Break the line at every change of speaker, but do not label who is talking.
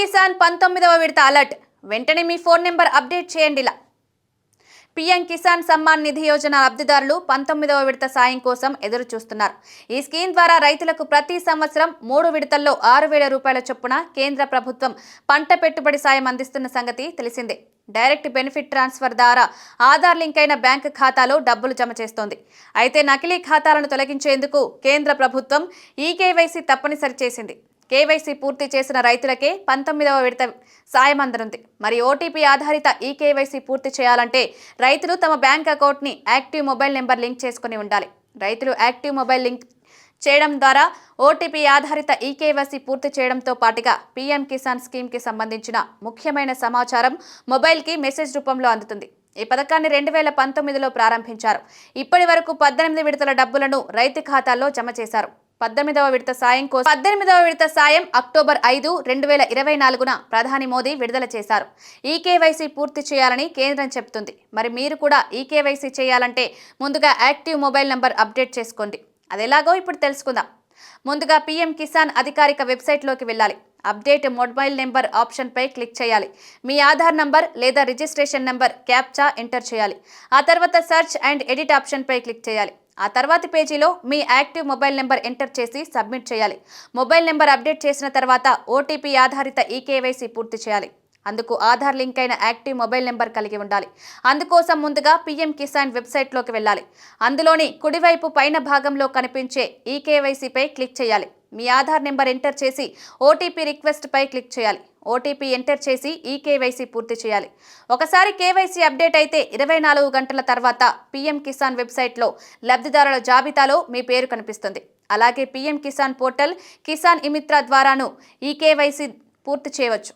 కిసాన్ 19వ విడత అలర్ట్. వెంటనే మీ phone number update చేయండి. పీఎం కిసాన్ సమ్మాన్ నిధి యోజన లబ్ధిదారులు 19వ విడత సాయం కోసం ఎదురు చూస్తున్నారు. ఈ స్కీమ్ ద్వారా రైతులకు ప్రతి సంవత్సరం 3 విడతల్లో 6,000 రూపాయల చొప్పున కేంద్ర ప్రభుత్వం పంట పెట్టుబడి సాయం అందిస్తున్న సంగతి తెలిసిందే. డైరెక్ట్ బెనిఫిట్ ట్రాన్స్ఫర్ ద్వారా ఆధార్ లింక్ అయిన బ్యాంకు ఖాతాలో డబ్బులు జమ చేస్తోంది. అయితే నకిలీ ఖాతాలను తొలగించేందుకు కేంద్ర ప్రభుత్వం ఈకేవైసీ తప్పనిసరి చేసింది. కేవైసీ పూర్తి చేసిన రైతులకే 19వ విడత సాయం అందనుంది. మరి ఓటీపీ ఆధారిత ఈకేవైసీ పూర్తి చేయాలంటే రైతులు తమ బ్యాంక్ అకౌంట్ని యాక్టివ్ మొబైల్ నెంబర్ లింక్ చేసుకుని ఉండాలి. రైతులు యాక్టివ్ మొబైల్ లింక్ చేయడం ద్వారా ఓటీపీ ఆధారిత ఈకేవైసీ పూర్తి చేయడంతో పాటుగా పీఎం కిసాన్ స్కీమ్కి సంబంధించిన ముఖ్యమైన సమాచారం మొబైల్కి మెసేజ్ రూపంలో అందుతుంది. ఈ పథకాన్ని 2019లో ప్రారంభించారు. ఇప్పటి వరకు 18 విడతల డబ్బులను రైతు ఖాతాల్లో జమ చేశారు. 18వ విడత సాయం అక్టోబర్ 5, 2024న ప్రధాని మోదీ విడుదల చేశారు. ఈకేవైసీ పూర్తి చేయాలని కేంద్రం చెబుతుంది. మరి మీరు కూడా ఈకేవైసీ చేయాలంటే ముందుగా యాక్టివ్ మొబైల్ నంబర్ అప్డేట్ చేసుకోండి. అదెలాగో ఇప్పుడు తెలుసుకుందాం. ముందుగా పీఎం కిసాన్ అధికారిక వెబ్సైట్లోకి వెళ్ళాలి. అప్డేట్ మొబైల్ నెంబర్ ఆప్షన్పై క్లిక్ చేయాలి. మీ ఆధార్ నంబర్ లేదా రిజిస్ట్రేషన్ నెంబర్ క్యాప్చా ఎంటర్ చేయాలి. ఆ తర్వాత సెర్చ్ అండ్ ఎడిట్ ఆప్షన్పై క్లిక్ చేయాలి. ఆ తర్వాతి పేజీలో మీ యాక్టివ్ మొబైల్ నెంబర్ ఎంటర్ చేసి సబ్మిట్ చేయాలి. మొబైల్ నెంబర్ అప్డేట్ చేసిన తర్వాత ఓటీపీ ఆధారిత ఈకేవైసీ పూర్తి చేయాలి. అందుకు ఆధార్ లింక్ అయిన యాక్టివ్ మొబైల్ నెంబర్ కలిగి ఉండాలి. అందుకోసం ముందుగా పీఎం కిసాన్ వెబ్సైట్లోకి వెళ్ళాలి. అందులోని కుడివైపు పైన భాగంలో కనిపించే ఈకేవైసీపై క్లిక్ చేయాలి. మీ ఆధార్ నెంబర్ ఎంటర్ చేసి ఓటీపీ రిక్వెస్ట్ పై క్లిక్ చేయాలి. ఓటీపీ ఎంటర్ చేసి ఈకేవైసీ పూర్తి చేయాలి. ఒకసారి కేవైసీ అప్డేట్ అయితే 24 గంటల తర్వాత పీఎం కిసాన్ వెబ్సైట్లో లబ్ధిదారుల జాబితాలో మీ పేరు కనిపిస్తుంది. అలాగే పీఎం కిసాన్ పోర్టల్, కిసాన్ ఇమిత్ర ద్వారాను ఈకేవైసీ పూర్తి చేయవచ్చు.